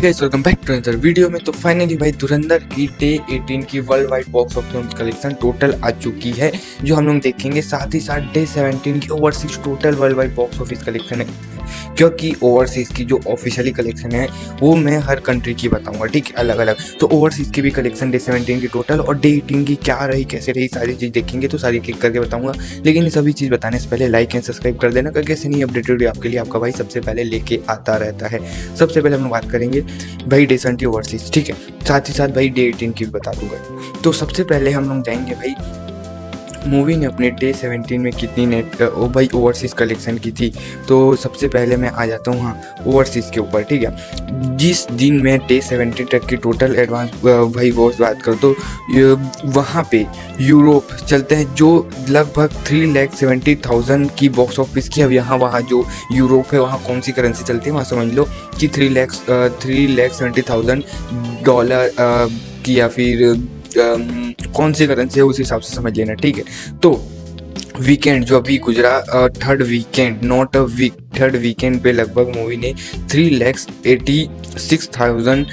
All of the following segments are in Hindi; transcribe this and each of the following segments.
Guys, welcome back to another video में। तो फाइनली भाई धुरंधर की डे 18 की world wide box office collection total आ चुकी है, जो हम लोग देखेंगे। साथ ही साथ डे 17 की overseas total world wide box office collection है, क्योंकि ओवरसीज की जो ऑफिशियली कलेक्शन है वो मैं हर कंट्री की बताऊंगा, ठीक है, अलग अलग। तो ओवरसीज की भी कलेक्शन डे 17 की टोटल और डे 18 की क्या रही, कैसे रही, सारी चीज़ देखेंगे, तो सारी क्लिक करके बताऊंगा। लेकिन ये सभी चीज़ बताने से पहले लाइक एंड सब्सक्राइब कर देना, क्योंकि ऐसे नहीं अपडेटेड वीडियो आपके लिए आपका भाई सबसे पहले लेके आता रहता है। सबसे पहले हम बात करेंगे भाई डे 17 ओवरसीज, ठीक है, साथ ही साथ भाई डे 18 की भी बता दूंगा। तो सबसे पहले हम लोग जाएंगे भाई मूवी ने अपने डे 17 में कितनी नेट भाई ओवरसीज कलेक्शन की थी। तो सबसे पहले मैं आ जाता हूँ हाँ ओवरसीज के ऊपर, ठीक है। जिस दिन मैं डे 17 तक की टोटल एडवांस भाई वो बात कर तो वहाँ पे यूरोप चलते हैं, जो लगभग 3,70,000 की बॉक्स ऑफिस की। अब यहाँ वहाँ जो यूरोप है वहाँ कौन सी करेंसी चलती है वहाँ समझ लो कि 3,70,000 डॉलर की, या फिर कौन सी करेंसी है उस हिसाब से समझ लेना, ठीक है। तो वीकेंड जो अभी गुजरा, third weekend not a week, third weekend पे लगभग मूवी ने 3,86,000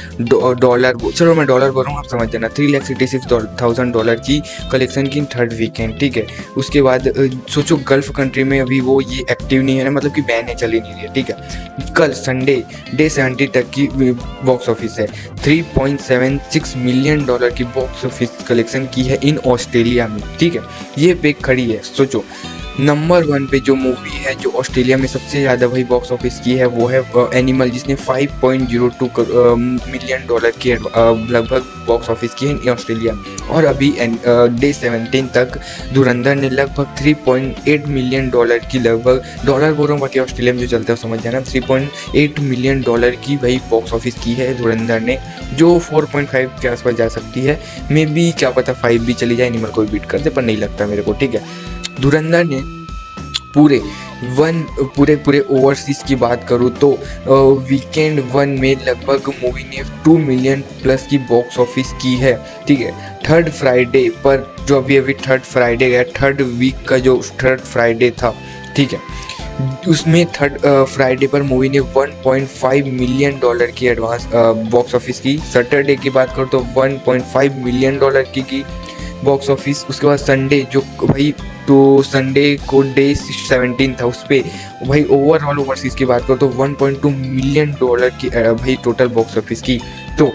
डॉलर, चलो मैं डॉलर बोल रहा हूँ आप समझ जाना, 3,86,000 डॉलर की कलेक्शन की थर्ड वीकेंड, ठीक है। उसके बाद सोचो गल्फ कंट्री में अभी वो ये एक्टिव नहीं है ना, मतलब कि बैन है, चली नहीं रही है, ठीक है। कल संडे डे 70 तक की बॉक्स ऑफिस है, 3.76 मिलियन डॉलर की बॉक्स ऑफिस कलेक्शन की है इन ऑस्ट्रेलिया में, ठीक है। ये पे खड़ी है, सोचो नंबर 1 पे जो मूवी है जो ऑस्ट्रेलिया में सबसे ज़्यादा भाई बॉक्स ऑफिस की है वो है एनिमल, जिसने 5.02 मिलियन डॉलर की लगभग बॉक्स ऑफिस की है ऑस्ट्रेलिया में। और अभी डे 17 तक धुरंधर ने लगभग 3.8 मिलियन डॉलर की, लगभग डॉलर बोल रहा हूँ बाकी ऑस्ट्रेलिया में जो चलता है समझ जाना, 3.8 मिलियन डॉलर की भाई बॉक्स ऑफिस की है धुरंधर ने, जो 4.5 के आसपास जा सकती है। मे बी क्या पता 5 भी चली जाए, एनिमल कोई बीट कर दे, पर नहीं लगता मेरे को, ठीक है। धुरंधर ने पूरे ओवरसीज की बात करूँ तो वीकेंड 1 में लगभग मूवी ने 2 मिलियन प्लस की बॉक्स ऑफिस की है, ठीक है। थर्ड फ्राइडे पर जो अभी थर्ड फ्राइडे गया, थर्ड वीक का जो थर्ड फ्राइडे था, ठीक है, उसमें थर्ड फ्राइडे पर मूवी ने 1.5 मिलियन डॉलर की एडवांस बॉक्स ऑफिस की। सैटरडे की बात करूँ तो 1.5 मिलियन डॉलर की बॉक्स ऑफिस। उसके बाद संडे जो भाई, तो संडे को डे 17 था, उस पर भाई ओवरऑल ओवरसीज की बात करो तो 1.2 मिलियन डॉलर की भाई टोटल बॉक्स ऑफिस की। तो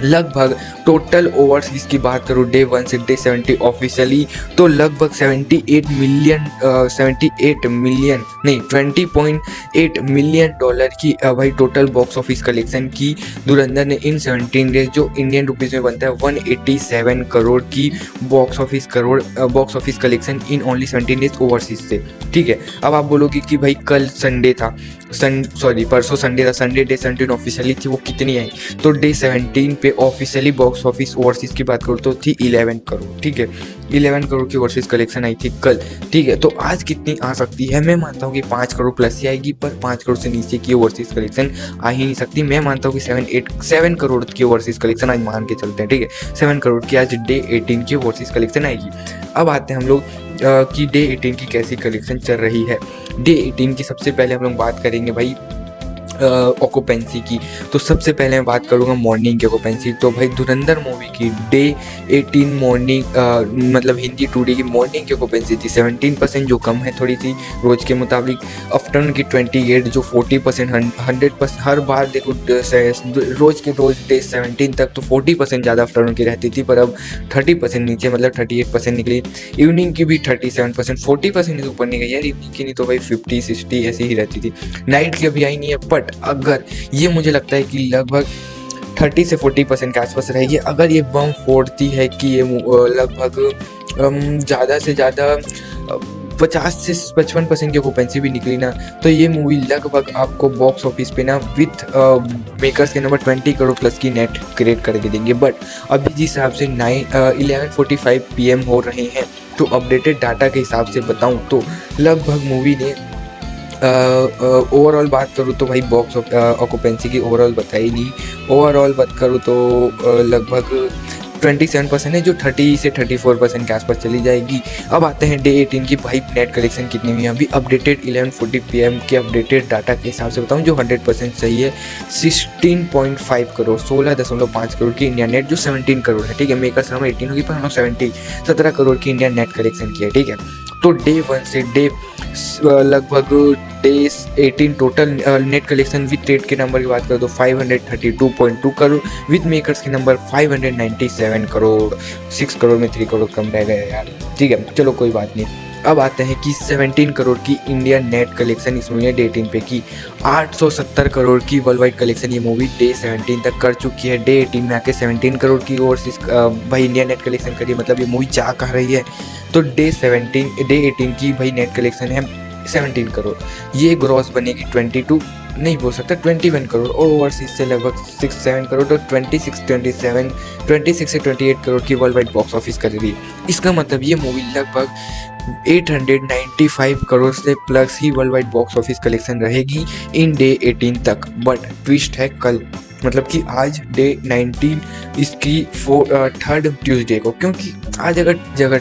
लगभग टोटल ओवरसीज की बात करूँ डे 1 से डे 70 ऑफिशियली तो लगभग 20.8 मिलियन डॉलर की भाई टोटल बॉक्स ऑफिस कलेक्शन की धुरंधर ने इन 17 डेज, जो इंडियन रुपीज़ में बनता है 187 करोड़ की box office collection in only 17 days overseas से, ठीक है। अब आप बोलोगे कि भाई कल संडे था, परसों संडे था, संडे डे 17 ऑफिशियली थी, वो कितनी आई? तो डे 17 पे ऑफिशियली बॉक्स ऑफिस ओवरसीज की बात करूँ तो थी 11 करोड़, ठीक है। 11 करोड़ की ओवरसीज कलेक्शन आई थी कल, ठीक है। तो आज कितनी आ सकती है? मैं मानता हूँ कि 5 करोड़ प्लस ही आएगी, पर 5 करोड़ से नीचे की ओवरसीज कलेक्शन आ ही नहीं सकती। मैं मानता हूँ कि 7 करोड़ की ओवरसीज कलेक्शन आज मान के चलते हैं, ठीक है। 7 करोड़ की आज डे 18 की ओवरसीज कलेक्शन आएगी। अब आते हैं हम लोग कि डे 18 की कैसी कलेक्शन चल रही है। डे 18 की सबसे पहले हम लोग बात करेंगे भाई ऑक्यूपेंसी की। तो सबसे पहले मैं बात करूँगा मॉर्निंग की ऑक्यूपेंसी। तो भाई धुरंधर मूवी की डे 18 मॉर्निंग मतलब हिंदी 2D की मॉर्निंग की ऑक्यूपेंसी थी 17%, जो कम है थोड़ी सी रोज के मुताबिक। आफ्टरनून की 28, जो 40%, 100%। हर बार देखो रोज के रोज डे 17 तक तो 40% ज़्यादा आफ्टरनून की रहती थी, पर अब 30% नीचे, मतलब 38% निकली। इवनिंग की भी 37%, 40% से ऊपर नहीं गई यार इवनिंग की, नहीं तो भाई 50-60 ऐसी ही रहती थी। नाइट की अभी आई नहीं है, बट अगर ये मुझे लगता है कि लगभग 30 से 40% के आसपास रहेगी। अगर ये बम फोड़ती है कि ये लगभग ज़्यादा से ज़्यादा 50 से 55% की ऑक्यूपेंसी भी निकली ना, तो ये मूवी लगभग आपको बॉक्स ऑफिस पे ना विथ मेकर्स के नंबर 20 करोड़ प्लस की नेट क्रिएट करके देंगे। बट अभी जिस हिसाब से 11:45 PM हो रहे हैं, तो अपडेटेड डाटा के हिसाब से बताऊं तो लगभग मूवी ने ओवरऑल बात करूँ तो भाई बॉक्स ऑक्यूपेंसी की ओवरऑल बताई नहीं। ओवरऑल बात करूँ तो लगभग 27% है, जो 30 से 34% के आसपास चली जाएगी। अब आते हैं डे 18 की। भाई नेट कलेक्शन कितनी हुई है अभी अपडेटेड 11:40 PM के अपडेटेड डाटा के हिसाब से बताऊं, जो 100% सही है, 16.5 करोड़ 16.5 करोड़ की इंडिया नेट, जो 17 करोड़ है, ठीक है। मेकर्स नाम 18 होगी पर हम लोग 17 करोड़ की इंडिया नेट कलेक्शन की है, ठीक है। तो डे 1 से डे लगभग day 18 total net collection with trade के नंबर की बात करें तो 532.2 करोड़, विद मेकर्स के नंबर 597 करोड़। 6 करोड़ में 3 करोड़ कम रह गए यार, ठीक है, चलो कोई बात नहीं। अब आते हैं कि 17 करोड़ की इंडिया नेट कलेक्शन इस मूवी ने डे 18 पे की। 870 करोड़ की वर्ल्ड वाइड कलेक्शन ये मूवी डे 17 तक कर चुकी है। डे 18 में आके 17 करोड़ की ओवरसीज भाई इंडिया नेट कलेक्शन करी, मतलब ये मूवी जा कह रही है। तो डे 18 की भाई नेट कलेक्शन है 17 करोड़, ये ग्रॉस बनेगी 22 नहीं बोल सकता 21 करोड़, और ओवरसीज से लगभग 6-7 करोड़, तो 26 से 28 करोड़ की वर्ल्ड वाइड बॉक्स ऑफिस कर रही है। इसका मतलब ये मूवी लगभग 895 करोड़ से प्लस ही world wide box office collection रहेगी इन डे 18 तक। बट ट्विस्ट है कल, मतलब कि आज डे 19 इसकी 3rd ट्यूसडे को, क्योंकि आज अगर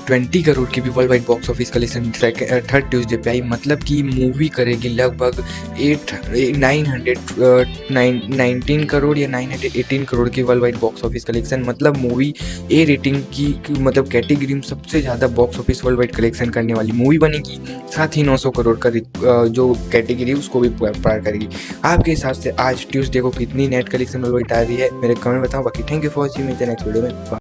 20 करोड़ की भी world wide box office collection 3rd Tuesday पे आई, मतलब कि मूवी करेगी लगभग 919 करोड़ या 918 करोड़ की world wide box office collection. मतलब मूवी ए रेटिंग की मतलब कैटेगरी में सबसे ज़्यादा box office world wide collection करने वाली मूवी बनेगी, साथ ही 900 करोड़ का जो कैटेगरी उसको भी पार करेगी। आपके हिसाब से आज ट्यूसडे को कितनी नेट कलेक्शन वर्ल्ड वाइड आ रही है मेरे कमेंट बताओ। बाकी थैंक यू फॉर वॉचिंग, मिलते हैं नेक्स्ट वीडियो में।